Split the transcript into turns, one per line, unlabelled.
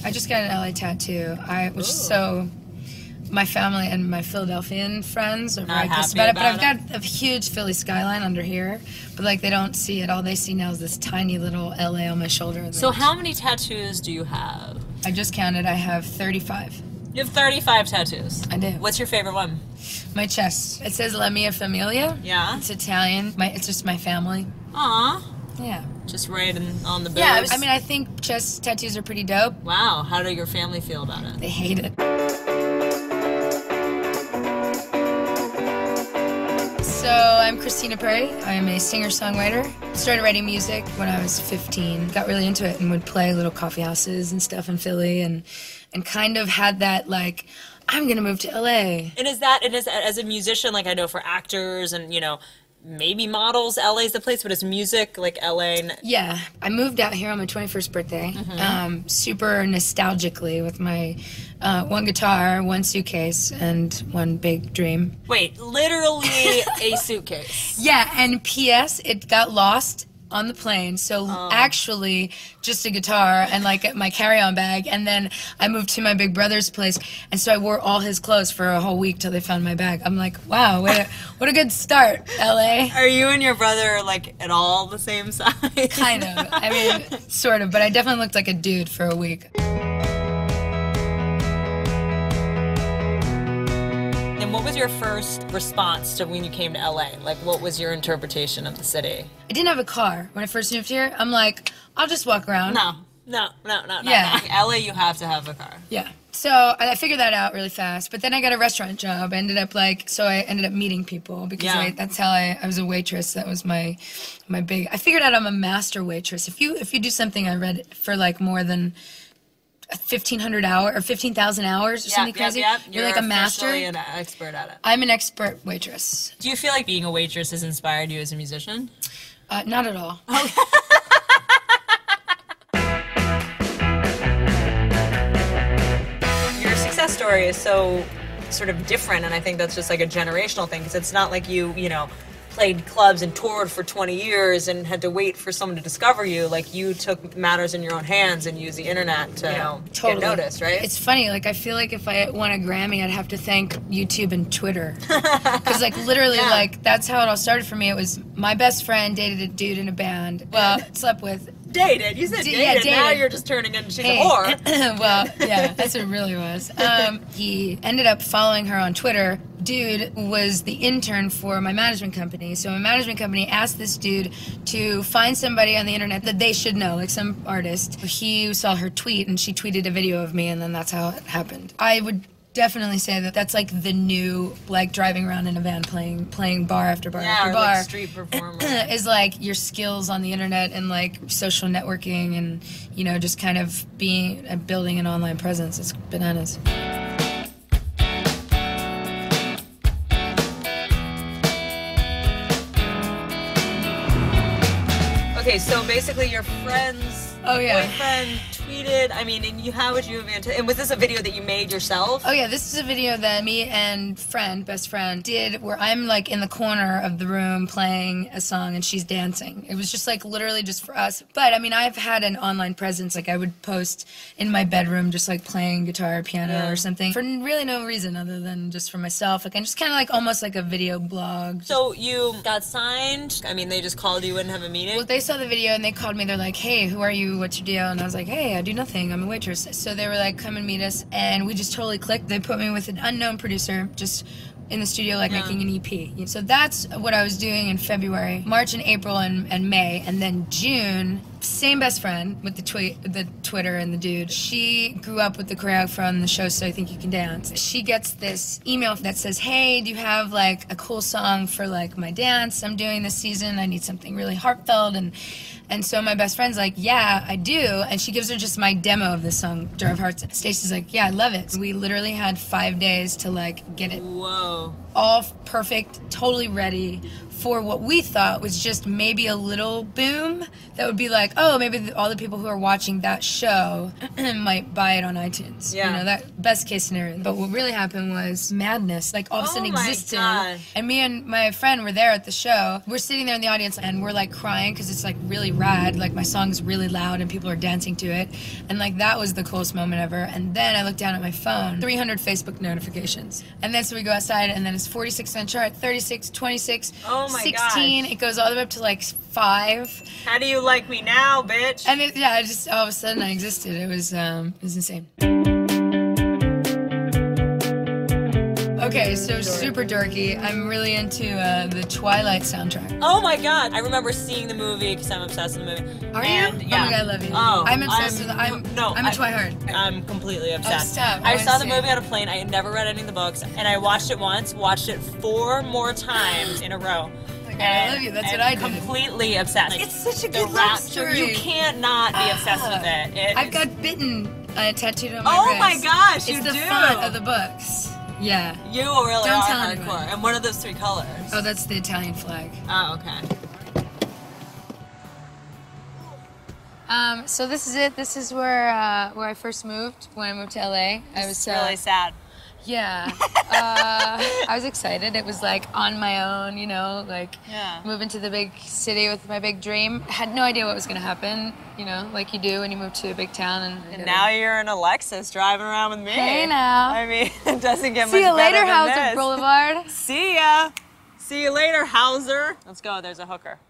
I just got an LA tattoo. My family and my Philadelphian friends are very pissed about it, but I've got a huge Philly skyline under here, but like they don't see it. All they see now is this tiny little LA on my shoulder.
So how many tattoos do you have?
I just counted. I have 35.
You have 35 tattoos.
I do.
What's your favorite one?
My chest. It says La Mia Familia.
Yeah.
It's Italian. It's just my family.
Aw.
Yeah.
Just right on the boobs?
Yeah, I mean, I think chest tattoos are pretty dope.
Wow. How do your family feel about it?
They hate it. So I'm Christina Perri. I'm a singer-songwriter. Started writing music when I was 15. Got really into it and would play little coffee houses and stuff in Philly and kind of had that like, I'm gonna move to LA.
And is that, as a musician, like I know for actors and, you know, maybe models, LA's the place, but it's music, like LA.
Yeah, I moved out here on my 21st birthday, super nostalgically with my one guitar, one suitcase, and one big dream.
Wait, literally a suitcase?
Yeah, and P.S., it got lost on the plane, so actually just a guitar and like my carry-on bag, and then I moved to my big brother's place, and so I wore all his clothes for a whole week till they found my bag. I'm like, wow, what a good start, LA.
Are you and your brother like at all the same size?
Kind of. I mean, sort of, but I definitely looked like a dude for a week.
And what was your first response to when you came to LA? Like, what was your interpretation of the city?
I didn't have a car when I first moved here. I'm like, I'll just walk around.
No.
Yeah.
Like, LA, you have to have a car.
Yeah. So I figured that out really fast. But then I got a restaurant job. I ended up meeting people because that's how I was a waitress. That was my big. I figured out I'm a master waitress. If you do something, I read for like more than 1,500 hours or 15,000 hours or something crazy. You're like a master.
You're an expert at it.
I'm an expert waitress.
Do you feel like being a waitress has inspired you as a musician?
Not at all.
Your success story is so sort of different, and I think that's just like a generational thing, because it's not like you know, played clubs and toured for 20 years and had to wait for someone to discover you. Like, you took matters in your own hands and used the internet to get noticed, right?
It's funny, like, I feel like if I won a Grammy, I'd have to thank YouTube and Twitter. Because, like, literally, like, that's how it all started for me. It was my best friend dated a dude in a band. Well, slept with.
Dated? You said dated. Yeah, dated. Now you're just turning into she's a whore.
Well, yeah, that's what it really was. He ended up following her on Twitter. Dude was the intern for my management company. So my management company asked this dude to find somebody on the internet that they should know, like some artist. He saw her tweet, and she tweeted a video of me, and then that's how it happened. I would definitely say that that's like the new, like, driving around in a van playing bar after bar after bar.
Like street performer.
Is like your skills on the internet and like social networking and, you know, just kind of building an online presence. It's bananas.
Okay, so basically your friend's boyfriend tweeted, I mean, and how would you have and was this a video that you made yourself? Oh yeah, this is a video that me and best friend, did where I'm like in the corner of the room playing a song and she's dancing. It was just like literally just for us. But I mean, I've had an online presence, like I would post in my bedroom just like playing guitar or piano or something for really no reason other than just for myself. Like, I'm just kind of like almost like a video blog. So you got signed? I mean, they just called you and have a meeting? Well, they saw the video and they called me. They're like, hey, who are you? What's your deal? And I was like, hey, I do nothing. I'm a waitress. So they were like, come and meet us. And we just totally clicked. They put me with an unknown producer, just in the studio, like making an EP. So that's what I was doing in February, March and April and May. And then June, same best friend with the Twitter and the dude. She grew up with the choreographer on the show So I Think You Can Dance. She gets this email that says, hey, do you have like a cool song for like my dance I'm doing this season? I need something really heartfelt. And so my best friend's like, yeah, I do. And she gives her just my demo of this song, Jar of Hearts. Stacey's like, yeah, I love it. We literally had 5 days to like get it all perfect, totally ready
for what we thought was just maybe a little boom that would be like, oh, maybe all the people who are watching that show might buy it on iTunes.
Yeah.
You know, that best case scenario. But what really happened was madness, like all of a sudden existed. And me and my friend were there at the show. We're sitting there in the audience and we're like crying because it's like really rad. Like my song's really loud and people are dancing to it. And like that was the coolest moment ever. And then I looked down at my phone, 300 Facebook notifications. And then so we go outside and then it's 46 on chart, 36, 26, 16. Gosh. It goes all the way up to like 5.
How do you like me now, bitch?
And it, yeah, just all of a sudden I existed. It was insane. Okay, so super dorky. I'm really into the Twilight soundtrack.
Oh my god! I remember seeing the movie because I'm obsessed with the movie.
Are you? Yeah. Oh my god, I love you.
Oh,
I'm obsessed with it. I'm a Twihard.
I'm completely obsessed.
Oh,
I saw the movie on a plane. I had never read any of the books, and I watched it once, watched it 4 more times in a row.
I love you. That's what I did.
Completely obsessed.
It's such a good love story.
You can't not be obsessed with it.
I've got Bitten tattooed on my wrist.
Oh my gosh, you do.
It's the front of the books. Yeah.
You really are hardcore. And what are those 3 colors?
Oh, that's the Italian flag.
Oh, okay.
So this is it. This is where I first moved when I moved to LA. I was
really sad.
Yeah. I was excited. It was like on my own, you know, like moving to the big city with my big dream. I had no idea what was going to happen, you know, like you do when you move to a big town. And
now you're in a Lexus driving around with me.
Hey now.
I mean, it doesn't get
See
much better
you later,
than
Hauser
this.
Boulevard.
See ya. See you later, Hauser. Let's go. There's a hooker.